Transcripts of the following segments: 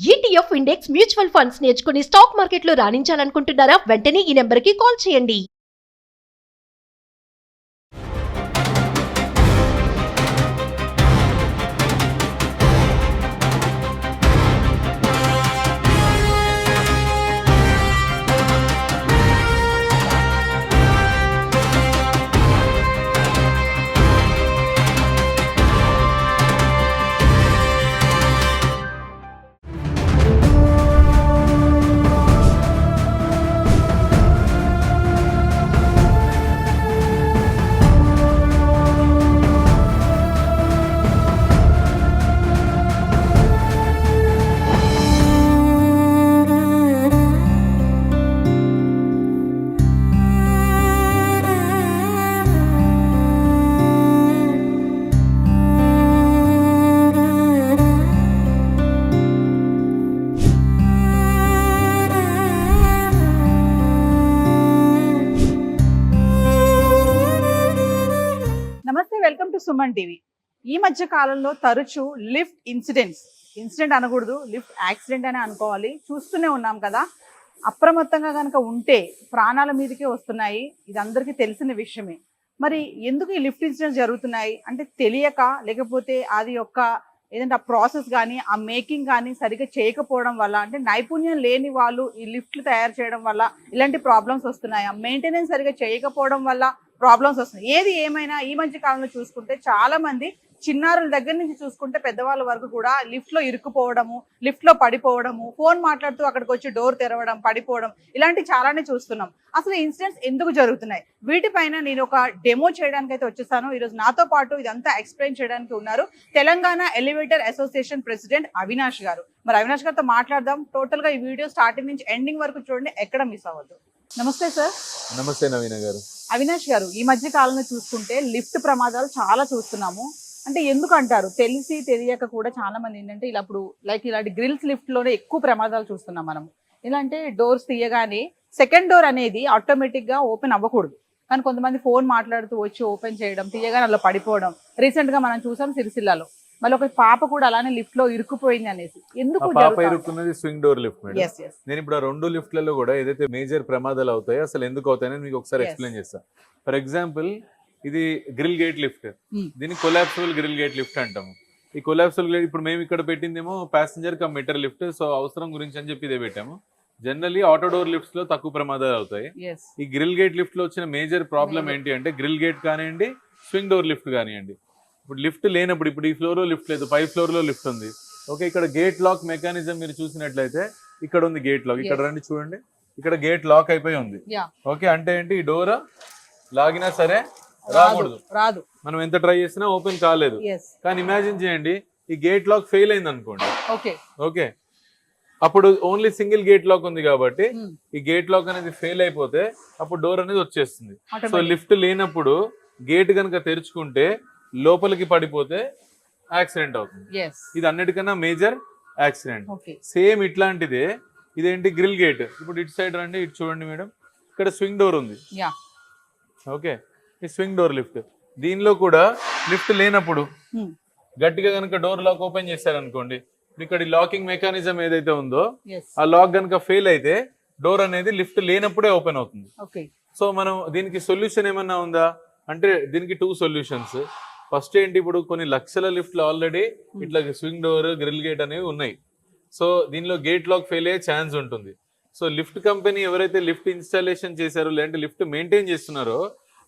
ETF index mutual funds నేర్చుకుని stock మార్కెట్లో రాణించాలనుకుంటున్నారా? వెంటనే ఈ నెంబర్కి కాల్ చేయండి. నమస్తే, వెల్కమ్ టు సుమన్ టీవీ. ఈ మధ్య కాలంలో తరచూ లిఫ్ట్ ఇన్సిడెంట్ అనకూడదు, లిఫ్ట్ యాక్సిడెంట్ అని అనుకోవాలి. చూస్తూనే ఉన్నాం కదా. అప్రమత్తంగా కనుక ఉంటే ప్రాణాల మీదకే వస్తున్నాయి. ఇది అందరికీ తెలిసిన విషయమే. మరి ఎందుకు ఈ లిఫ్ట్ ఇన్సిడెంట్స్ జరుగుతున్నాయి అంటే తెలియక, లేకపోతే అది యొక్క ఏదంటే ఆ ప్రాసెస్ కానీ ఆ మేకింగ్ కానీ సరిగ్గా చేయకపోవడం వల్ల, అంటే నైపుణ్యం లేని వాళ్ళు ఈ లిఫ్ట్లు తయారు చేయడం వల్ల ఇలాంటి ప్రాబ్లమ్స్ వస్తున్నాయి. ఆ మెయింటెనెన్స్ సరిగ్గా చేయకపోవడం వల్ల ప్రాబ్లమ్స్ వస్తున్నాయి. ఏది ఏమైనా ఈ మధ్య కాలంలో చూసుకుంటే చాలా మంది చిన్నారుల దగ్గర నుంచి చూసుకుంటే పెద్దవాళ్ళ వరకు కూడా లిఫ్ట్లో ఇరుక్కుపోవడము, లిఫ్ట్లో పడిపోవడము, ఫోన్ మాట్లాడుతూ అక్కడికి వచ్చి డోర్ తెరవడం, పడిపోవడం, ఇలాంటి చాలానే చూస్తున్నాం. అసలు ఇన్సిడెంట్స్ ఎందుకు జరుగుతున్నాయి, వీటిపైన నేను ఒక డెమో చేయడానికి అయితే వచ్చేసాను. ఈరోజు నాతో పాటు ఇదంతా ఎక్స్ప్లెయిన్ చేయడానికి ఉన్నారు Telangana elevator association president Avinash గారు. మరి అవినాష్ గారితో మాట్లాడదాం. టోటల్ గా ఈ వీడియో స్టార్టింగ్ నుంచి ఎండింగ్ వరకు చూడండి, ఎక్కడ మిస్ అవ్వద్దు. నమస్తే సార్. నమస్తే నవీన గారు. అవినాష్ గారు, ఈ మధ్య కాలంలో చూసుకుంటే లిఫ్ట్ ప్రమాదాలు చాలా చూస్తున్నాము. అంటే ఎందుకు అంటారు? తెలిసి తెలియక కూడా చాలా మంది ఏంటంటే ఇలాంటి గ్రిల్స్ లిఫ్ట్ లోనే ఎక్కువ ప్రమాదాలు చూస్తున్నాం మనం. ఇలా అంటే డోర్స్ తీయగానే సెకండ్ డోర్ అనేది ఆటోమేటిక్ గా ఓపెన్ అవ్వకూడదు, కానీ కొంతమంది ఫోన్ మాట్లాడుతూ వచ్చి ఓపెన్ చేయడం, తీయగానే అలా పడిపోవడం. రీసెంట్ గా మనం చూసాం సిరిసిల్లలో. మళ్ళీ ఒక పాప కూడా అలానే లిఫ్ట్ లో ఇరుక్కుపోయింది అనేసి. ఎందుకు పాప ఇరుక్కున్నది స్వింగ్ డోర్ లిఫ్ట్ మేడం. నేను ఇప్పుడు ఆ రెండు లిఫ్ట్లలో కూడా ఏదైతే మేజర్ ప్రమాదాలు అవుతాయో అసలు ఎందుకు అవుతాయని మీకు ఒకసారి ఎక్స్ప్లెయిన్ చేస్తాను. ఫర్ ఎగ్జాంపుల్, ఇది గ్రిల్ గేట్ లిఫ్ట్. దీన్ని కొలాప్సిబుల్ గ్రిల్ గేట్ లిఫ్ట్ అంటాము. ఈ కొలాప్సిబుల్ గేట్ ఇప్పుడు మేము ఇక్కడ పెట్టిందేమో ప్యాసింజర్ కమ్ మెటర్ లిఫ్ట్. సో అవసరం గురించి అని చెప్పి ఇదే పెట్టాము. జనరల్లీ ఆటో డోర్ లిఫ్ట్స్ లో తక్కువ ప్రమాదాలు అవుతాయి. ఈ గ్రిల్ గేట్ లిఫ్ట్ లో వచ్చిన మేజర్ ప్రాబ్లం ఏంటి అంటే, గ్రిల్ గేట్ కానివ్వండి, స్వింగ్ డోర్ లిఫ్ట్ కానివ్వండి, ఇప్పుడు లిఫ్ట్ లేనప్పుడు, ఇప్పుడు ఈ ఫ్లోర్ లో లిఫ్ట్ లేదు, పై ఫ్లోర్ లో లిఫ్ట్ ఉంది. ఓకే, ఇక్కడ గేట్ లాక్ మెకానిజం మీరు చూసినట్లయితే ఇక్కడ ఉంది గేట్ లాక్. ఇక్కడ రండి చూడండి, ఇక్కడ గేట్ లాక్ అయిపోయి ఉంది. ఓకే, అంటే ఏంటి, ఈ డోర్ లాగినా సరే రాదు, మనం ఎంత ట్రై చేసినా ఓపెన్ కాలేదు. కానీ ఇమాజిన్ చేయండి, ఈ గేట్ లాక్ ఫెయిల్ అయింది అనుకోండి. ఓకే, అప్పుడు ఓన్లీ సింగిల్ గేట్ లాక్ ఉంది కాబట్టి ఈ గేట్ లాక్ అనేది ఫెయిల్ అయిపోతే అప్పుడు డోర్ అనేది వచ్చేస్తుంది. సో లిఫ్ట్ లేనప్పుడు గేట్ కనుక తెరుచుకుంటే లోపలికి పడిపోతే యాక్సిడెంట్ అవుతుంది. ఇది అన్నిటికన్నా మేజర్ యాక్సిడెంట్. సేమ్ ఇట్లాంటిదే ఇదేంటి, గ్రిల్ గేట్. ఇప్పుడు ఇటు సైడ్ రండి, ఇటు చూడండి మేడం, ఇక్కడ స్వింగ్ డోర్ ఉంది. ఓకే, ఈ స్వింగ్ డోర్ లిఫ్ట్, దీనిలో కూడా లిఫ్ట్ లేనప్పుడు గట్టిగా కనుక డోర్ లాక్ ఓపెన్ చేశారనుకోండి, ఇక్కడ లాకింగ్ మెకానిజం ఏదైతే ఉందో ఆ లాక్ కనుక ఫెయిల్ అయితే డోర్ అనేది లిఫ్ట్ లేనప్పుడే ఓపెన్ అవుతుంది. సో మనం దీనికి సొల్యూషన్ ఏమన్నా ఉందా అంటే, దీనికి 2 సొల్యూషన్స్. ఫస్ట్ ఏంటి, ఇప్పుడు కొన్ని లక్షల లిఫ్ట్లు ఆల్రెడీ ఇట్లా స్వింగ్ డోర్, గ్రిల్ గేట్ అనేవి ఉన్నాయి. సో దీనిలో గేట్ లాక్ ఫెయిల్ అయ్యే ఛాన్స్ ఉంటుంది. సో లిఫ్ట్ కంపెనీ ఎవరైతే లిఫ్ట్ ఇన్స్టాలేషన్ చేశారో, లేదంటే లిఫ్ట్ మెయింటైన్ చేస్తున్నారో,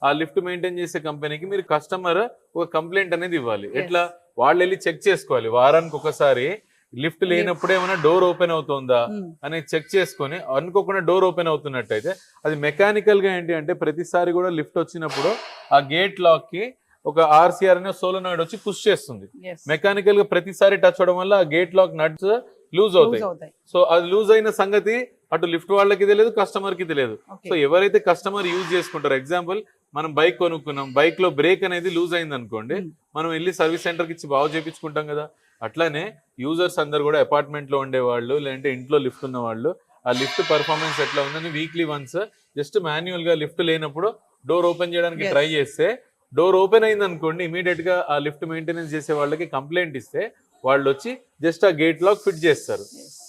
ఆ లిఫ్ట్ మెయింటైన్ చేసే కంపెనీకి మీరు కస్టమర్ ఒక కంప్లైంట్ అనేది ఇవ్వాలి. ఎట్లా, వాళ్ళు వెళ్ళి చెక్ చేసుకోవాలి వారానికి ఒకసారి. లిఫ్ట్ లేనప్పుడు ఏమైనా డోర్ ఓపెన్ అవుతుందా అనేది చెక్ చేసుకొని, అనుకోకుండా డోర్ ఓపెన్ అవుతున్నట్టయితే అది మెకానికల్ గా ఏంటి అంటే, ప్రతిసారి కూడా లిఫ్ట్ వచ్చినప్పుడు ఆ గేట్ లాక్ కి ఒక ఆర్సీఆర్ అనే సోలోనాయిడ్ వచ్చి పుష్ చేస్తుంది. మెకానికల్ గా ప్రతిసారి టచ్ అవడం వల్ల ఆ గేట్ లాక్ నట్స్ లూజ్ అవుతాయి. సో అది లూజ్ అయిన సంగతి అటు లిఫ్ట్ వాళ్ళకి తెలియదు, కస్టమర్ కి తెలియదు. సో ఎవరైతే కస్టమర్ యూజ్ చేసుకుంటారో, ఎగ్జాంపుల్ మనం బైక్ కొనుక్కున్నాం, బైక్ లో బ్రేక్ అనేది లూజ్ అయింది అనుకోండి, మనం వెళ్ళి సర్వీస్ సెంటర్ కి ఇచ్చి బాగు చేయించుకుంటాం కదా. అట్లానే యూజర్స్ అందరు కూడా అపార్ట్మెంట్ లో ఉండేవాళ్ళు, లేదంటే ఇంట్లో లిఫ్ట్ ఉన్న వాళ్ళు, ఆ లిఫ్ట్ పర్ఫార్మెన్స్ ఎట్లా ఉందని వీక్లీ వన్స్ జస్ట్ మాన్యువల్ గా లిఫ్ట్ లేనప్పుడు డోర్ ఓపెన్ చేయడానికి ట్రై చేస్తే, డోర్ ఓపెన్ అయింది అనుకోండి, ఇమీడియట్ గా ఆ లిఫ్ట్ మెయింటెనెన్స్ చేసే వాళ్ళకి కంప్లైంట్ ఇస్తే వాళ్ళు వచ్చి జస్ట్ ఆ గేట్ లాక్ ఫిట్ చేస్తారు.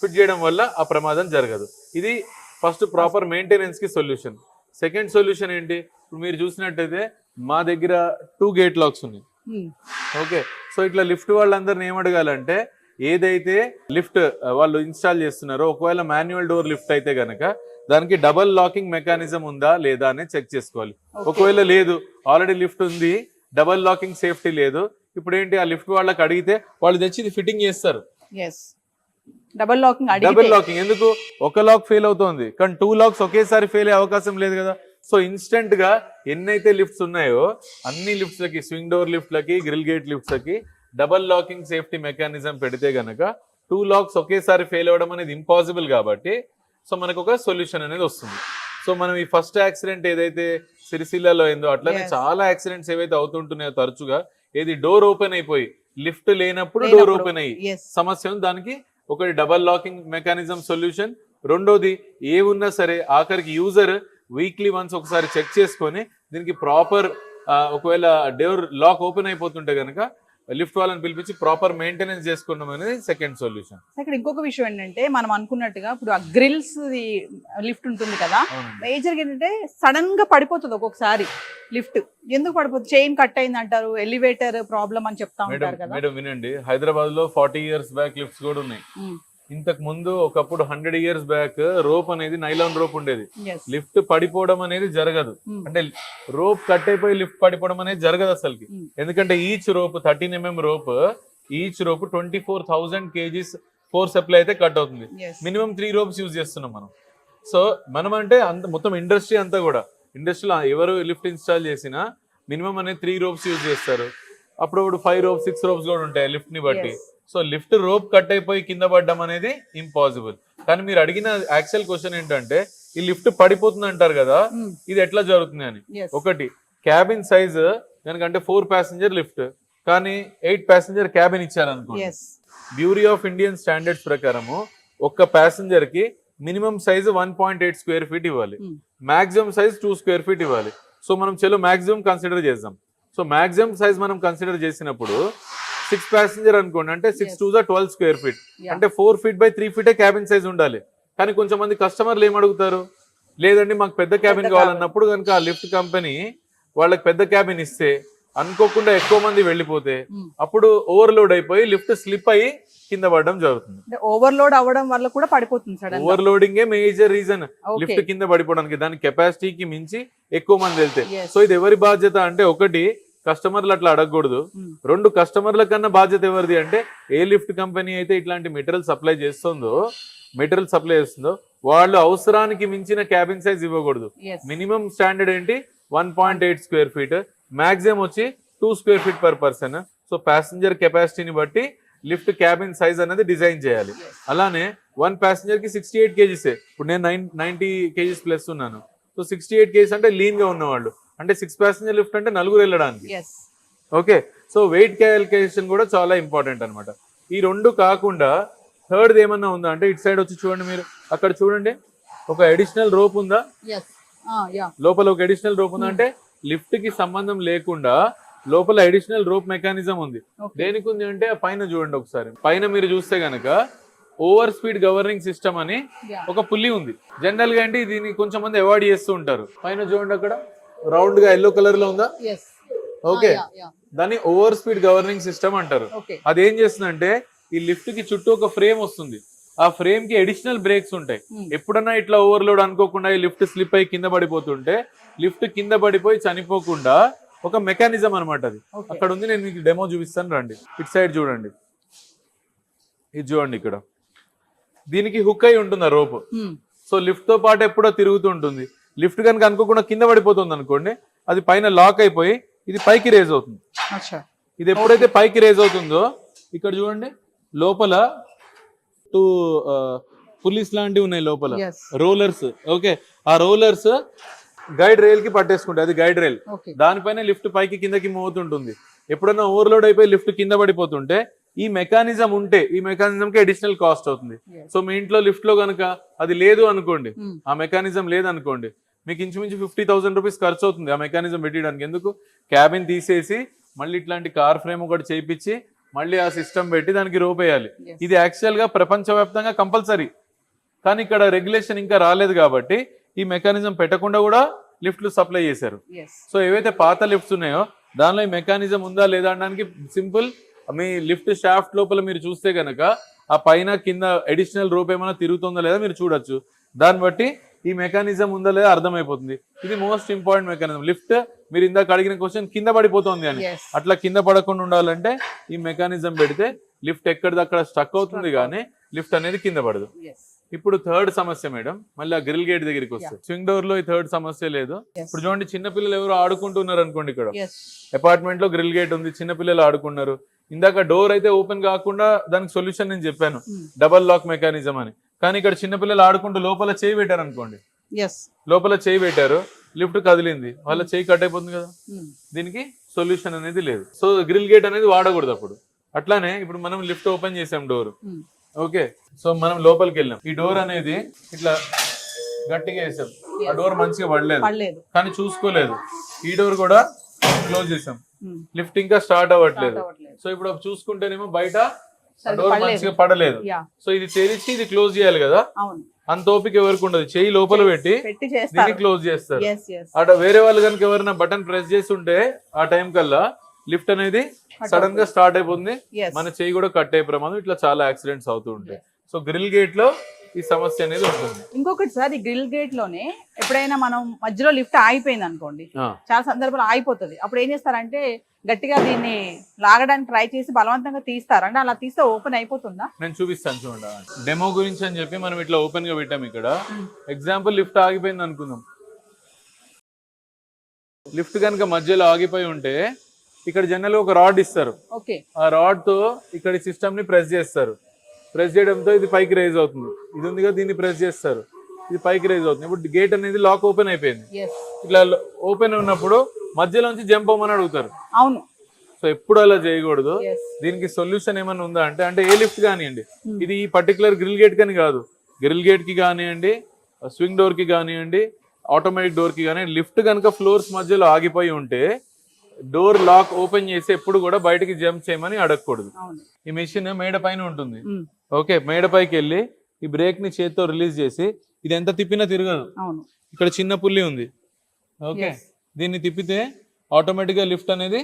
ఫిట్ చేయడం వల్ల ఆ ప్రమాదం జరగదు. ఇది ఫస్ట్ ప్రాపర్ మెయింటెనెన్స్ కి సొల్యూషన్. సెకండ్ సొల్యూషన్ ఏంటి, ఇప్పుడు మీరు చూసినట్టయితే మా దగ్గర 2 గేట్ లాక్స్ ఉన్నాయి. ఓకే, సో ఇట్లా లిఫ్ట్ వాళ్ళందరిని ఏమడగాలంటే ఏదైతే లిఫ్ట్ వాళ్ళు ఇన్స్టాల్ చేస్తున్నారో ఒకవేళ మాన్యువల్ డోర్ లిఫ్ట్ అయితే గనక దానికి డబల్ లాకింగ్ మెకానిజం ఉందా లేదా అనేది చెక్ చేసుకోవాలి. ఒకవేళ లేదు, ఆల్రెడీ లిఫ్ట్ ఉంది, డబల్ లాకింగ్ సేఫ్టీ లేదు, ఇప్పుడు ఏంటి ఆ లిఫ్ట్ వాళ్ళకి అడిగితే వాళ్ళు తెచ్చి ఇది ఫిట్టింగ్ చేస్తారు. డబల్ లాకింగ్ ఎందుకు, ఒక లాక్ ఫెయిల్ అవుతోంది కానీ 2 లాక్స్ ఒకేసారి ఫెయిల్ అయ్యే అవకాశం లేదు కదా. సో ఇన్స్టెంట్ గా ఎన్నైతే లిఫ్ట్స్ ఉన్నాయో అన్ని లిఫ్ట్స్ లకి, స్వింగ్ డోర్ లిఫ్ట్ లకి, గ్రిల్ గేట్ లిఫ్ట్స్ లకి డబల్ లాకింగ్ సేఫ్టీ మెకానిజం పెడితే గనక 2 లాక్స్ ఒకేసారి ఫెయిల్ అవ్వడం అనేది ఇంపాసిబుల్ కాబట్టి సో మనకు ఒక సొల్యూషన్ అనేది వస్తుంది. సో మనం ఈ ఫస్ట్ యాక్సిడెంట్ ఏదైతే సిరిసిల్లలో అయిందో అట్లనే చాలా యాక్సిడెంట్స్ ఏవైతే అవుతుంటున్నాయో తరచుగా ఏది డోర్ ఓపెన్ అయిపోయి లిఫ్ట్ లేనప్పుడు డోర్ ఓపెన్ అయ్యి సమస్య ఉంది. దానికి ఒకటి డబల్ లాకింగ్ మెకానిజం సొల్యూషన్, రెండోది ఏ ఉన్నా సరే ఆఖరికి యూజర్ వీక్లీ వన్స్ ఒకసారి చెక్ చేసుకొని దీనికి ప్రాపర్ ఒకవేళ డోర్ లాక్ ఓపెన్ అయిపోతుంటే కనుక లిఫ్ట్ వాళ్ళని పిలిపించి ప్రాపర్ మెయింటెనెన్స్ చేసుకున్నాం అనేది సెకండ్ సొల్యూషన్. ఇక్కడ ఇంకొక విషయం ఏంటంటే మనం అనుకున్నట్టుగా ఇప్పుడు ఆ గ్రిల్స్ లిఫ్ట్ ఉంటుంది కదా, మేజర్ ఏంటంటే సడన్ గా పడిపోతుంది ఒక్కొక్కసారి లిఫ్ట్. ఎందుకు పడిపోతుంది, చైన్ కట్ అయింది అంటారు, ఎలివేటర్ ప్రాబ్లం అని చెప్తా ఉంటారు కదా. మేడం వినండి, హైదరాబాద్ లో 40 years బ్యాక్ లిఫ్ట్స్ కూడా ఉన్నాయి. ఇంతకు ముందు ఒకప్పుడు 100 years బ్యాక్ రోప్ అనేది నైలాన్ రోప్ ఉండేది. లిఫ్ట్ పడిపోవడం అనేది జరగదు, అంటే రోప్ కట్ అయిపోయి లిఫ్ట్ పడిపోవడం అనేది జరగదు అసలుకి. ఎందుకంటే each rope 13 mm rope, each rope 24,000 kgs force supply అయితే కట్ అవుతుంది. మినిమం 3 ropes యూజ్ చేస్తున్నాం మనం. సో మనం అంటే అంత మొత్తం ఇండస్ట్రీ అంతా కూడా, ఇండస్ట్రీలో ఎవరు లిఫ్ట్ ఇన్స్టాల్ చేసినా మినిమం అనేది 3 ropes యూజ్ చేస్తారు. అప్పుడు 5 ropes 6 ropes కూడా ఉంటాయి లిఫ్ట్ ని బట్టి. సో లిఫ్ట్ రోప్ కట్ అయిపోయి కింద పడ్డం అనేది ఇంపాసిబుల్. కానీ మీరు అడిగిన యాక్చువల్ క్వశ్చన్ ఏంటంటే ఈ లిఫ్ట్ పడిపోతుంది అంటారు కదా, ఇది ఎట్లా జరుగుతుంది అని. ఒకటి, క్యాబిన్ సైజ్ దానికంటే 4 passenger లిఫ్ట్ కానీ 8 passenger క్యాబిన్ ఇచ్చారనుకోండి, బ్యూరీ ఆఫ్ ఇండియన్ స్టాండర్డ్స్ ప్రకారము ఒక్క ప్యాసింజర్ కి మినిమం సైజ్ 1.8 square feet ఇవ్వాలి, మాక్సిమం సైజ్ 2 square feet ఇవ్వాలి. సో మనం చలో మాక్సిమం కన్సిడర్ చేద్దాం. సో మాక్సిమం సైజ్ మనం కన్సిడర్ చేసినప్పుడు 6 passenger అనుకోండి, అంటే 6 2 12 square feet, అంటే 4 feet by 3 feet cabin size ఉండాలి. కానీ కొంచెం మంది కస్టమర్లు ఏమడుగుతారు, లేదండి మాకు పెద్ద క్యాబిన్ కావాలన్నప్పుడు కనుక ఆ లిఫ్ట్ కంపెనీ వాళ్ళకి పెద్ద క్యాబిన్ ఇస్తే అనుకోకుండా ఎక్కువ మంది వెళ్ళిపోతే అప్పుడు ఓవర్లోడ్ అయిపోయి లిఫ్ట్ స్లిప్ అయ్యి కింద పడడం జరుగుతుంది. ఓవర్లోడ్ అవ్వడం వల్ల కూడా పడిపోతుంది. ఓవర్లోడింగ్ మేజర్ రీజన్ లిఫ్ట్ కింద పడిపోవడానికి, దాని కెపాసిటీకి మించి ఎక్కువ మంది వెళ్తే. సో ఇది ఎవరి బాధ్యత అంటే, ఒకటి కస్టమర్లు అట్లా అడగకూడదు, రెండు కస్టమర్ల కన్నా బాధ్యత ఎవరిది అంటే ఏ లిఫ్ట్ కంపెనీ అయితే ఇట్లాంటి మెటీరియల్ సప్లై చేస్తుందో వాళ్ళు అవసరానికి మించిన క్యాబిన్ సైజ్ ఇవ్వకూడదు. మినిమం స్టాండర్డ్ ఏంటి 1.8 square feet, మాక్సిమం వచ్చి 2 square feet per person. So passenger కెపాసిటీని బట్టి లిఫ్ట్ క్యాబిన్ సైజ్ అనేది డిజైన్ చేయాలి. అలానే 1 passenger కి 68 kgs, ఇప్పుడు నేను 90 kgs ప్లస్ ఉన్నాను. సో 68 kgs అంటే లీన్ గా ఉన్నవాళ్ళు, అంటే 6 passenger లిఫ్ట్ అంటే 4 వెళ్ళడానికి. ఓకే, సో వెయిట్ క్యాలిక్యులేషన్ కూడా చాలా ఇంపార్టెంట్ అనమాట. ఈ రెండు కాకుండా థర్డ్ ఏమన్నా ఉందా అంటే, ఇటు సైడ్ వచ్చి చూడండి, మీరు అక్కడ చూడండి ఒక అడిషనల్ రోప్ ఉందా, లోపల ఒక అడిషనల్ రోప్ ఉందా అంటే లిఫ్ట్ కి సంబంధం లేకుండా లోపల అడిషనల్ రోప్ మెకానిజం ఉంది. దేనికి ఉంది అంటే పైన చూడండి ఒకసారి, పైన మీరు చూస్తే గనక ఓవర్ స్పీడ్ గవర్నింగ్ సిస్టమ్ అని ఒక పుల్లి ఉంది. జనరల్ గా అంటే దీన్ని కొంచెం మంది అవాయిడ్ చేస్తూ ఉంటారు. పైన చూడండి అక్కడ రౌండ్ గా ఎల్లో కలర్ లో ఉందా, ఓకే, దాన్ని ఓవర్ స్పీడ్ గవర్నింగ్ సిస్టమ్ అంటారు. అది ఏం చేస్తుందంటే ఈ లిఫ్ట్ కి చుట్టూ ఒక ఫ్రేమ్ వస్తుంది, ఆ ఫ్రేమ్ కి అడిషనల్ బ్రేక్స్ ఉంటాయి. ఎప్పుడన్నా ఇట్లా ఓవర్లోడ్ అనుకోకుండా ఈ లిఫ్ట్ స్లిప్ అయి కింద పడిపోతుంటే లిఫ్ట్ కింద పడిపోయి చనిపోకుండా ఒక మెకానిజం అనమాట అది అక్కడ ఉంది. నేను మీకు డెమో చూపిస్తాను, రండి. ఇటు సైడ్ చూడండి, ఇది చూడండి, ఇక్కడ దీనికి హుక్ అయి ఉంటుంది ఆ రోప్. సో లిఫ్ట్ తో పాటు ఎప్పుడో తిరుగుతూ ఉంటుంది. లిఫ్ట్ కనుక అనుకోకుండా కింద పడిపోతుంది అనుకోండి, అది పైన లాక్ అయిపోయి ఇది పైకి రేజ్ అవుతుంది. ఇది ఎప్పుడైతే పైకి రేజ్ అవుతుందో ఇక్కడ చూడండి లోపల 2 పులీస్ లాంటివి ఉన్నాయి లోపల, రోలర్స్. ఓకే, ఆ రోలర్స్ గైడ్ రైల్ కి పట్టేసుకుంటాయి, అది గైడ్ రైల్. దానిపైన లిఫ్ట్ పైకి కిందకి మూవ్ అవుతుంటుంది. ఎప్పుడన్నా ఓవర్లోడ్ అయిపోయి లిఫ్ట్ కింద పడిపోతుంటే ఈ మెకానిజం ఉంటే ఈ మెకానిజం కి అడిషనల్ కాస్ట్ అవుతుంది. సో మీ ఇంట్లో లిఫ్ట్ లో కనుక అది లేదు అనుకోండి, ఆ మెకానిజం లేదనుకోండి, మీకు ఇంచుమించు 50,000 రూపీస్ ఖర్చు అవుతుంది ఆ మెకానిజం పెట్టడానికి. ఎందుకు, క్యాబిన్ తీసేసి మళ్ళీ ఇట్లాంటి కార్ ఫ్రేమ్ ఒకటి చేయించి మళ్ళీ ఆ సిస్టమ్ పెట్టి దానికి రోప్ వేయాలి. Yes. ఇది యాక్చువల్ గా ప్రపంచవ్యాప్తంగా కంపల్సరీ, కానీ ఇక్కడ రెగ్యులేషన్ ఇంకా రాలేదు కాబట్టి ఈ మెకానిజం పెట్టకుండా కూడా లిఫ్ట్లు సప్లై చేశారు. ఎస్ సో ఏవైతే పాత లిఫ్ట్స్ ఉన్నాయో దానిలో ఈ మెకానిజం ఉందా లేదా అనడానికి సింపుల్, మీ లిఫ్ట్ షాఫ్ట్ లోపల మీరు చూస్తే కనుక ఆ పైన కింద అడిషనల్ రోప్ ఏమైనా తిరుగుతుందా లేదా మీరు చూడొచ్చు. దాన్ని బట్టి ఈ మెకానిజం ఉందా లేదా అర్థమైపోతుంది. ఇది మోస్ట్ ఇంపార్టెంట్ మెకానిజం. లిఫ్ట్ మీరు ఇందాక అడిగిన క్వశ్చన్ కింద పడిపోతుంది అని, ఎస్ అట్లా కింద పడకుండా ఉండాలంటే ఈ మెకానిజం పెడితే లిఫ్ట్ ఎక్కడిదక్కడ స్టక్ అవుతుంది కానీ లిఫ్ట్ అనేది కింద పడదు. ఎస్ ఇప్పుడు థర్డ్ సమస్య మేడం, మళ్ళీ ఆ గ్రిల్ గేట్ దగ్గరికి వస్తే స్వింగ్ డోర్ లో ఈ థర్డ్ సమస్య లేదు. ఇప్పుడు చూడండి, చిన్న పిల్లలు ఎవరు ఆడుకుంటున్నారు అనుకోండి, ఇక్కడ ఎస్ అపార్ట్మెంట్ లో గ్రిల్ గేట్ ఉంది, చిన్న పిల్లలు ఆడుకున్నారు. ఇందాక డోర్ అయితే ఓపెన్ కాకుండా దానికి సొల్యూషన్ నేను చెప్పాను, డబల్ లాక్ మెకానిజం అని. కానీ ఇక్కడ చిన్న పిల్లలు ఆడుకుంటూ లోపల చేయి పెట్టారు అనుకోండి, ఎస్ లోపల చేయి పెట్టారు, లిఫ్ట్ కదిలింది, వాళ్ళ చేయి కట్ అయిపోతుంది కదా, దీనికి సొల్యూషన్ అనేది లేదు. సో గ్రిల్ గేట్ అనేది వాడకూడదు అప్పుడు. అట్లానే ఇప్పుడు మనం లిఫ్ట్ ఓపెన్ చేసాం డోర్, ఓకే, సో మనం లోపలికి వెళ్ళాం, ఈ డోర్ అనేది ఇట్లా గట్టిగా వేసాం, ఆ డోర్ మంచిగా పడలేదు కానీ చూసుకోలేదు, ఈ డోర్ కూడా క్లోజ్ చేసాం, లిఫ్ట్ ఇంకా స్టార్ట్ అవ్వట్లేదు. సో ఇప్పుడు చూసుకుంటేనేమో బయట డోర్ మంచిగా పడలేదు. సో ఇది తెరిచి ఇది క్లోజ్ చేయాలి కదా, అంత ఓపిక ఎవరికి ఉండదు, చెయ్యి లోపల పెట్టి దీన్ని క్లోజ్ చేస్తారు. అక్కడ వేరే వాళ్ళు కనుక ఎవరైనా బటన్ ప్రెస్ చేసి ఉంటే ఆ టైం కల్లా లిఫ్ట్ అనేది సడన్ గా స్టార్ట్ అయిపోతుంది, మన చెయ్యి కూడా కట్ అయ్యే ప్రమాదం. ఇట్లా చాలా యాక్సిడెంట్స్ అవుతూ ఉంటాయి. సో గ్రిల్ గేట్ లో ఈ సమస్య అనేది ఉంటుంది. ఇంకొకటి సార్, ఈ గ్రిల్ గేట్ లోనే ఎప్పుడైనా మనం మధ్యలో లిఫ్ట్ ఆగిపోయింది అనుకోండి, చాలా సందర్భాలు ఆగిపోతుంది, అప్పుడు ఏం చేస్తారంటే గట్టిగా దీన్ని లాగడానికి ట్రై చేసి బలవంతంగా తీస్తారు, అంటే అలా తీస్తే ఓపెన్ అయిపోతుందా? నేను చూపిస్తాను చూడండి, డెమో గురించి అని చెప్పి మనం ఇట్లా ఓపెన్ గా పెట్టాం. ఇక్కడ ఎగ్జాంపుల్ లిఫ్ట్ ఆగిపోయింది అనుకుందాం, లిఫ్ట్ కనుక మధ్యలో ఆగిపోయి ఉంటే ఇక్కడ జనరల్ గా ఒక రాడ్ ఇస్తారు, ఆ రాడ్ తో ఇక్కడ సిస్టమ్ ని ప్రెస్ చేస్తారు, ప్రెస్ చేయడంతో ఇది పైకి రైజ్ అవుతుంది. ఇది ఉంది కదా, దీన్ని ప్రెస్ చేస్తారు, ఇది పైకి రైజ్ అవుతుంది. ఇప్పుడు గేట్ అనేది లాక్ ఓపెన్ అయిపోయింది. ఇట్లా ఓపెన్ ఉన్నప్పుడు మధ్యలోంచి జంప్ అవ్వమని అడుగుతారు. అవును. సో ఎప్పుడు అలా చేయకూడదు. దీనికి సొల్యూషన్ ఏమైనా ఉందా అంటే ఏ లిఫ్ట్ కానివ్వండి, ఇది ఈ పర్టికులర్ గ్రిల్ గేట్ కని కాదు, గ్రిల్ గేట్ కి కానివ్వండి, స్వింగ్ డోర్ కి కానివ్వండి, ఆటోమేటిక్ డోర్ కి కానివ్వండి, లిఫ్ట్ కనుక ఫ్లోర్స్ మధ్యలో ఆగిపోయి ఉంటే డోర్ లాక్ ఓపెన్ చేసి ఎప్పుడు కూడా బయటకి జంప్ చేయమని అడగకూడదు. ఈ మెషిన్ మేడ పైన ఉంటుంది, ఓకే, మేడ పైకి వెళ్ళి ఈ బ్రేక్ ని చేతితో రిలీజ్ చేసి ఇది ఎంత తిప్పినా తిరగదు. ఇక్కడ చిన్న పుల్లి ఉంది, ఓకే, దీన్ని తిప్పితే ఆటోమేటిక్ గా లిఫ్ట్ అనేది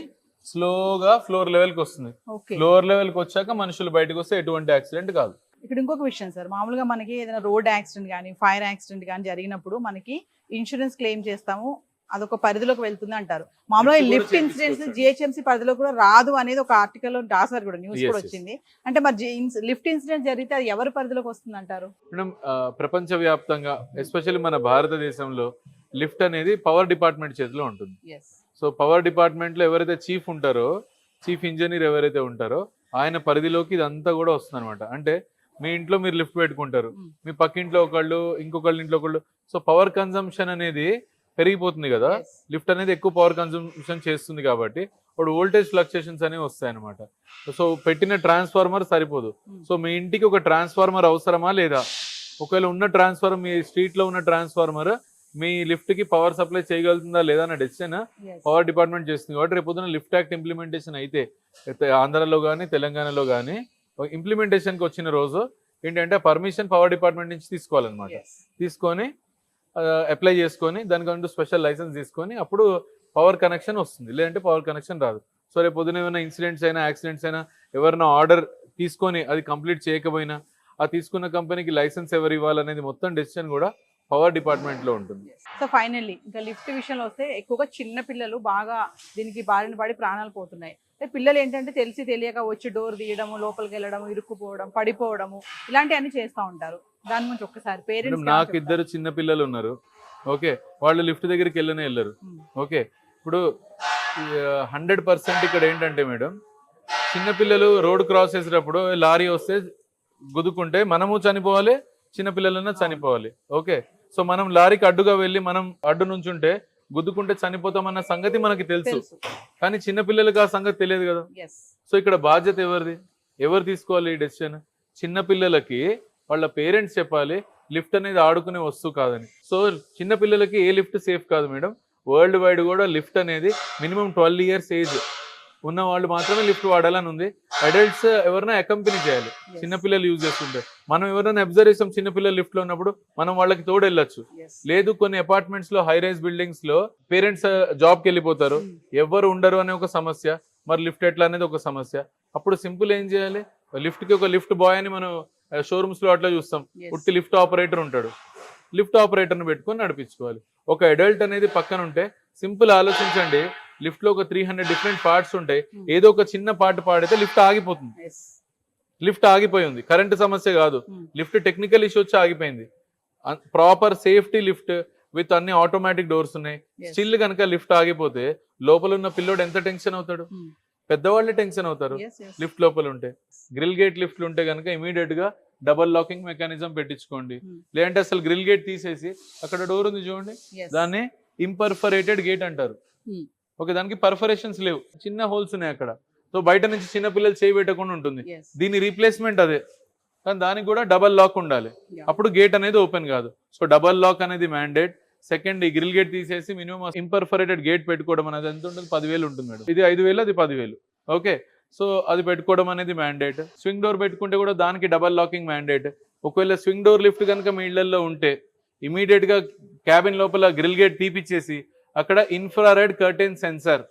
స్లోగా ఫ్లోర్ లెవెల్ కి వస్తుంది. ఫ్లోర్ లెవెల్ కి వచ్చాక మనుషులు బయటకు వస్తే ఎటువంటి యాక్సిడెంట్ కాదు. ఇక్కడ ఇంకొక విషయం సార్, మామూలుగా మనకి ఏదైనా రోడ్ యాక్సిడెంట్ కానీ ఫైర్ యాక్సిడెంట్ కానీ జరిగినప్పుడు మనకి ఇన్సూరెన్స్ క్లెయిమ్ చేస్తాము, అదొక పరిధిలోకి వెళ్తుంది అంటారు. మామూలుగా లిఫ్ట్ ఇన్సిడెంట్స్ జిహెచ్ఎంసీ పరిధిలో కూడా రాదు అనేది ఒక ఆర్టికల్ లో రాసారు, కూడా న్యూస్ కూడా వచ్చింది. అంటే మరి లిఫ్ట్ ఇన్సిడెంట్ జరిగితే అది ఎవరి పరిధిలోకి వస్తుంది అంటారు? మేడం, ప్రపంచ వ్యాప్తంగా ఎస్పెషల్లీ మన భారతదేశంలో లిఫ్ట్ అనేది పవర్ డిపార్ట్మెంట్ చేతిలో ఉంటుంది. సో పవర్ డిపార్ట్మెంట్ లో ఎవరైతే చీఫ్ ఉంటారో, చీఫ్ ఇంజనీర్ ఎవరైతే ఉంటారో ఆయన పరిధిలోకి ఇదంతా కూడా వస్తుంది అనమాట. అంటే మీ ఇంట్లో మీరు లిఫ్ట్ పెట్టుకుంటారు, మీ పక్కింట్లో ఒకళ్ళు, ఇంకొకళ్ళ ఇంట్లో ఒకళ్ళు, సో పవర్ కన్సంప్షన్ అనేది పెరిగిపోతుంది కదా, లిఫ్ట్ అనేది ఎక్కువ పవర్ కన్సంప్షన్ చేస్తుంది కాబట్టి ఇప్పుడు వోల్టేజ్ ఫ్లక్చుయేషన్స్ అనేవి వస్తాయి అనమాట. సో పెట్టిన ట్రాన్స్ఫార్మర్ సరిపోదు. సో మీ ఇంటికి ఒక ట్రాన్స్ఫార్మర్ అవసరమా లేదా, ఒకవేళ ఉన్న ట్రాన్స్ఫార్మర్, మీ స్ట్రీట్ లో ఉన్న ట్రాన్స్ఫార్మర్ మీ లిఫ్ట్ కి పవర్ సప్లై చేయగలుగుతుందా లేదా అన్న డెసిషన్ పవర్ డిపార్ట్మెంట్ చేస్తుంది. కాబట్టి రేపు పొద్దున లిఫ్ట్ యాక్ట్ ఇంప్లిమెంటేషన్ అయితే ఆంధ్రాలో కానీ తెలంగాణలో కానీ ఇంప్లిమెంటేషన్ కి వచ్చిన రోజు ఏంటంటే పర్మిషన్ పవర్ డిపార్ట్మెంట్ నుంచి తీసుకోవాలన్నమాట. తీసుకొని అప్లై చేసుకొని దానికంటూ స్పెషల్ లైసెన్స్ తీసుకొని అప్పుడు పవర్ కనెక్షన్ వస్తుంది, లేదంటే పవర్ కనెక్షన్ రాదు. సో రేపు పొద్దున ఏమైనా ఇన్సిడెంట్స్ అయినా యాక్సిడెంట్స్ అయినా ఎవరైనా ఆర్డర్ తీసుకొని అది కంప్లీట్ చేయకపోయినా ఆ తీసుకున్న కంపెనీకి లైసెన్స్ ఎవరు ఇవ్వాలనేది మొత్తం డెసిషన్ కూడా పవర్ డిపార్ట్మెంట్ లో ఉంటుంది. సో ఫైనల్లీ ఇంకా లిఫ్ట్ విషయంలో వస్తే ఎక్కువగా చిన్న పిల్లలు బాగా దీనికి బారిన పడి ప్రాణాలు పోతున్నాయి. పిల్లలు ఏంటంటే తెలిసి తెలియక వచ్చి డోర్ తీయడము, లోపలికి వెళ్ళడం, ఇరుక్కుపోవడం, పడిపోవడము, ఇలాంటివన్నీ చేస్తూ ఉంటారు. దాని గురించి ఒక్కసారి పేరెంట్స్. నాకు ఇద్దరు చిన్న పిల్లలు ఉన్నారు, ఓకే, వాళ్ళు లిఫ్ట్ దగ్గరికి వెళ్ళరు, ఓకే. ఇప్పుడు 100% ఇక్కడ ఏంటంటే మేడం, చిన్నపిల్లలు రోడ్ క్రాస్ చేసేటప్పుడు లారీ వస్తే గుద్దుకుంటే మనము చనిపోవాలి, చిన్నపిల్లలన్నా చనిపోవాలి, ఓకే. సో మనం లారీకి అడ్డుగా వెళ్ళి మనం అడ్డు నుంచుంటే గుద్దుకుంటే చనిపోతామన్న సంగతి మనకి తెలుసు, కానీ చిన్నపిల్లలకి ఆ సంగతి తెలియదు కదా. సో ఇక్కడ బాధ్యత ఎవరిది, ఎవరు తీసుకోవాలి ఈ డెసిషన్? చిన్నపిల్లలకి వాళ్ళ పేరెంట్స్ చెప్పాలి లిఫ్ట్ అనేది ఆడుకునే వస్తువు కాదని. సో చిన్నపిల్లలకి ఏ లిఫ్ట్ సేఫ్ కాదు మేడం. వరల్డ్ వైడ్ కూడా లిఫ్ట్ అనేది మినిమం 12 years ఏజ్, ఉన్న వాళ్ళు మాత్రమే లిఫ్ట్ వాడాలని ఉంది. అడల్ట్స్ ఎవరైనా అకంపెనీ చేయాలి, చిన్నపిల్లలు యూజ్ చేస్తుంటే. మనం ఎవరైనా అబ్జర్వ్ చేస్తాం చిన్నపిల్లలు లిఫ్ట్ లో ఉన్నప్పుడు మనం వాళ్ళకి తోడు వెళ్ళొచ్చు. లేదు కొన్ని అపార్ట్మెంట్స్ లో హై రైజ్ బిల్డింగ్స్ లో పేరెంట్స్ జాబ్కి వెళ్ళిపోతారు, ఎవరు ఉండరు అనే ఒక సమస్య, మరి లిఫ్ట్ ఎట్లా అనేది ఒక సమస్య. అప్పుడు సింపుల్ ఏం చేయాలి, లిఫ్ట్ కి ఒక లిఫ్ట్ బాయ్ అని మనం షోరూమ్స్ లో అట్లా చూస్తాం, ఉట్టి లిఫ్ట్ ఆపరేటర్ ఉంటాడు, లిఫ్ట్ ఆపరేటర్ని పెట్టుకొని నడిపించుకోవాలి. ఒక అడల్ట్ అనేది పక్కన ఉంటే సింపుల్ ఆలోచించండి, లిఫ్ట్ లో ఒక 300 డిఫరెంట్ పార్ట్స్ ఉంటాయి, ఏదో ఒక చిన్న పార్ట్ పాడితే లిఫ్ట్ ఆగిపోతుంది. లిఫ్ట్ ఆగిపోయింది, కరెంట్ సమస్య కాదు, లిఫ్ట్ టెక్నికల్ ఇష్యూ వచ్చి ఆగిపోయింది. ప్రాపర్ సేఫ్టీ లిఫ్ట్ విత్ అన్ని ఆటోమేటిక్ డోర్స్ ఉన్నాయి. స్టిల్ కనుక లిఫ్ట్ ఆగిపోతే లోపల ఉన్న పిల్లోడు ఎంత టెన్షన్ అవుతాడు, పెద్దవాళ్ళే టెన్షన్ అవుతారు. లిఫ్ట్ లోపల ఉంటే గ్రిల్ గేట్ లిఫ్ట్లు ఉంటే కనుక ఇమీడియట్ గా డబల్ లాకింగ్ మెకానిజం పెట్టించుకోండి. లేదంటే అసలు గ్రిల్ గేట్ తీసేసి అక్కడ డోర్ ఉంది చూడండి, దాన్ని ఇంపర్ఫరేటెడ్ గేట్ అంటారు. ఓకే, దానికి పర్ఫరేషన్స్ లేవు, చిన్న హోల్స్ ఉన్నాయి అక్కడ, సో బయట నుంచి చిన్న పిల్లలు చేయి పెట్టకుండా ఉంటుంది. దీని రీప్లేస్మెంట్ అదే, కానీ దానికి కూడా డబల్ లాక్ ఉండాలి, అప్పుడు గేట్ అనేది ఓపెన్ కాదు. సో డబల్ లాక్ అనేది మ్యాండేట్. సెకండ్, ఈ గ్రిల్ గేట్ తీసేసి మినిమం ఇంపర్ఫరేటెడ్ గేట్ పెట్టుకోవడం అనేది ఎంత ఉంటుంది, 10,000 ఉంటుంది మేడం. ఇది 5,000, అది 10,000. ఓకే, సో అది పెట్టుకోవడం అనేది మ్యాండేట్. స్వింగ్ డోర్ పెట్టుకుంటే కూడా దానికి డబల్ లాకింగ్ మ్యాండేట్. ఒకవేళ స్వింగ్ డోర్ లిఫ్ట్ కనుక మీ ఇళ్లలో ఉంటే ఇమీడియట్ గా క్యాబిన్ లోపల గ్రిల్ గేట్ తీపిచ్చేసి అక్కడ ఇన్ఫ్రారెడ్ కర్టెన్ సెన్సార్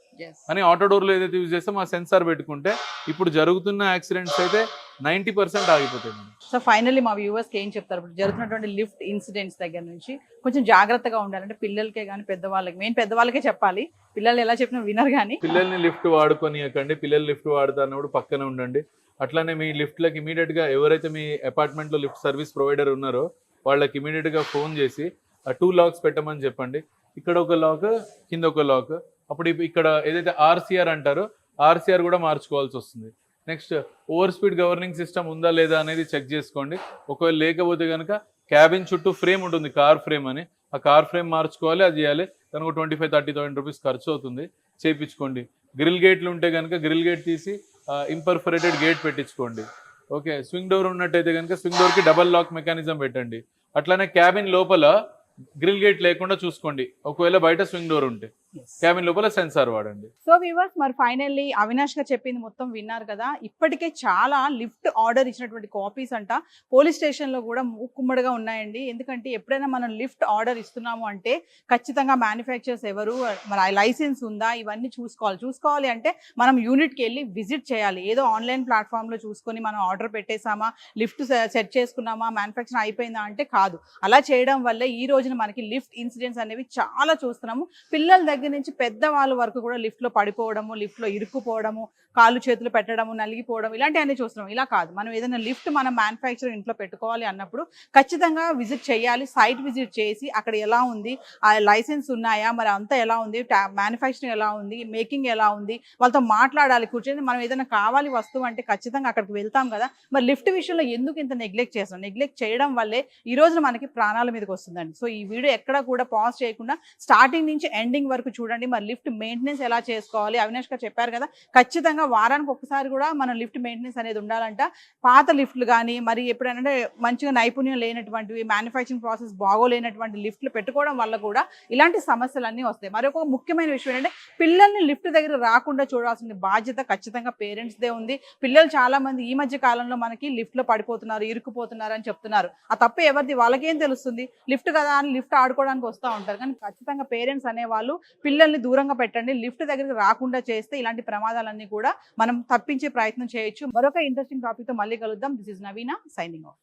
అని ఆటో డోర్ లో ఏదైతే యూజ్ చేస్తామో ఆ సెన్సార్ పెట్టుకుంటే ఇప్పుడు జరుగుతున్న యాక్సిడెంట్స్ అయితే 90% ఆగిపోతాయి. సో ఫైనల్లీ మా వ్యూవర్స్కి ఏం చెప్తారు, ఇప్పుడు జరుగుతున్నటువంటి లిఫ్ట్ ఇన్సిడెంట్స్ దగ్గర నుంచి కొంచెం జాగ్రత్తగా ఉండాలంటే పిల్లలకే కానీ పెద్దవాళ్ళకి, మెయిన్ పెద్దవాళ్ళకే చెప్పాలి, పిల్లలు ఎలా చెప్పినా వినరు. కానీ పిల్లల్ని లిఫ్ట్ వాడుకోనియకండి, పిల్లలు లిఫ్ట్ వాడుతున్నప్పుడు పక్కన ఉండండి. అట్లానే మీ లిఫ్ట్లకి ఇమీడియట్ గా ఎవరైతే మీ అపార్ట్మెంట్ లో లిఫ్ట్ సర్వీస్ ప్రొవైడర్ ఉన్నారో వాళ్ళకి ఇమీడియట్ గా ఫోన్ చేసి 2 లాక్స్ పెట్టమని చెప్పండి. ఇక్కడ ఒక లాక్, కింద ఒక లాక్. అప్పుడు ఇక్కడ ఏదైతే ఆర్సీఆర్ అంటారో ఆర్సీఆర్ కూడా మార్చుకోవాల్సి వస్తుంది. Next, over speed governing system ఉందా లేదా అనేది చెక్ చేసుకోండి. ఒకవేళ లేకపోతే కనుక క్యాబిన్ చుట్టూ ఫ్రేమ్ ఉంటుంది, కార్ ఫ్రేమ్ అని, ఆ కార్ ఫ్రేమ్ మార్చుకోవాలి, అది చేయాలి. దానికి 25,000-30,000 రూపీస్ ఖర్చు అవుతుంది, చేయించుకోండి. గ్రిల్ గేట్లు ఉంటే కనుక గ్రిల్ గేట్ తీసి ఇంపర్ఫరేటెడ్ గేట్ పెట్టించుకోండి. ఓకే, స్వింగ్ డోర్ ఉన్నట్టయితే కనుక స్వింగ్ డోర్కి డబల్ లాక్ మెకానిజం పెట్టండి. అట్లానే క్యాబిన్ లోపల గ్రిల్ గేట్ లేకుండా చూసుకోండి, ఒకవేళ బయట స్వింగ్ డోర్ ఉంటే క్యాబిన్ లోపల సెన్సార్ వాడండి. సో వ్యూవర్స్, మరి ఫైనల్లీ అవినాష్ గారు చెప్పింది మొత్తం విన్నారు కదా. ఇప్పటికే చాలా లిఫ్ట్ ఆర్డర్ ఇచ్చినటువంటి కాపీస్ అంట పోలీస్ స్టేషన్ లో కూడా మూకుమ్మడిగా ఉన్నాయండి. ఎందుకంటే ఎప్పుడైనా మనం లిఫ్ట్ ఆర్డర్ ఇస్తున్నాము అంటే ఖచ్చితంగా మ్యానుఫ్యాక్చరర్స్ ఎవరు, మరి ఆ లైసెన్స్ ఉందా, ఇవన్నీ చూసుకోవాలి అంటే మనం యూనిట్కి వెళ్ళి విజిట్ చేయాలి. ఏదో ఆన్లైన్ ప్లాట్ఫామ్ లో చూసుకొని మనం ఆర్డర్ పెట్టేసామా, లిఫ్ట్ సెట్ చేసుకున్నామా, మ్యానుఫ్యాక్చర్ అయిపోయిందా అంటే కాదు. అలా చేయడం వల్ల ఈ రోజున మనకి లిఫ్ట్ ఇన్సిడెంట్స్ అనేవి చాలా చూస్తున్నాము. పిల్లల దగ్గర నుంచి పెద్దవాళ్ళ వరకు కూడా లిఫ్ట్ లో పడిపోవడము, లిఫ్ట్ లో ఇరుక్కుపోవడము, కాళ్ళు చేతులు పెట్టడము, నలిగిపోవడం, ఇలాంటివన్నీ చూస్తున్నాం. ఇలా కాదు, మనం ఏదైనా లిఫ్ట్ మనం మ్యానుఫ్యాక్చర్ ఇంట్లో పెట్టుకోవాలి అన్నప్పుడు ఖచ్చితంగా విజిట్ చేయాలి. సైట్ విజిట్ చేసి అక్కడ ఎలా ఉంది, ఆ లైసెన్స్ ఉన్నాయా, మరి అంతా ఎలా ఉంది, మ్యానుఫ్యాక్చరింగ్ ఎలా ఉంది, మేకింగ్ ఎలా ఉంది, వాళ్ళతో మాట్లాడాలి కూర్చొని. మనం ఏదైనా కావాలి వస్తువు అంటే ఖచ్చితంగా అక్కడికి వెళ్తాం కదా. మరి లిఫ్ట్ విషయంలో ఎందుకు ఇంత నెగ్లెక్ట్ చేస్తాం? నెగ్లెక్ట్ చేయడం వల్లే ఈ రోజు మనకి ప్రాణాల మీదకి వస్తుందండి. సో ఈ వీడియో ఎక్కడ కూడా పాజ్ చేయకుండా స్టార్టింగ్ నుంచి ఎండింగ్ వరకు చూడండి. మరి లిఫ్ట్ మెయింటెనెన్స్ ఎలా చేసుకోవాలి, అవినాష్ గారు చెప్పారు కదా, ఖచ్చితంగా వారానికి ఒకసారి కూడా మనం లిఫ్ట్ మెయింటెనెన్స్ అనేది ఉండాలంట. పాత లిఫ్ట్లు కానీ, మరి ఎప్పుడైనా మంచిగా నైపుణ్యం లేనటువంటివి, మ్యానుఫ్యాక్చరింగ్ ప్రాసెస్ బాగోలేనటువంటి లిఫ్ట్లు పెట్టుకోవడం వల్ల కూడా ఇలాంటి సమస్యలన్నీ వస్తాయి. మరి ఒక ముఖ్యమైన విషయం ఏంటంటే పిల్లల్ని లిఫ్ట్ దగ్గర రాకుండా చూడాల్సిన బాధ్యత ఖచ్చితంగా పేరెంట్స్దే ఉంది. పిల్లలు చాలా మంది ఈ మధ్య కాలంలో మనకి లిఫ్ట్లో పడిపోతున్నారు, ఇరుక్కుపోతున్నారు అని చెప్తున్నారు. ఆ తప్పు ఎవరిది, వాళ్ళకేం తెలుస్తుంది? లిఫ్ట్ కదా అని లిఫ్ట్ ఆడుకోవడానికి వస్తూ ఉంటారు. కానీ ఖచ్చితంగా పేరెంట్స్ అనేవాళ్ళు పిల్లల్ని దూరంగా పెట్టండి. లిఫ్ట్ దగ్గరికి రాకుండా చేస్తే ఇలాంటి ప్రమాదాలన్నీ కూడా మనం తప్పించే ప్రయత్నం చేయొచ్చు. మరొక ఇంట్రెస్టింగ్ టాపిక్ తో మళ్ళీ కలుద్దాం. This is Naveena signing of.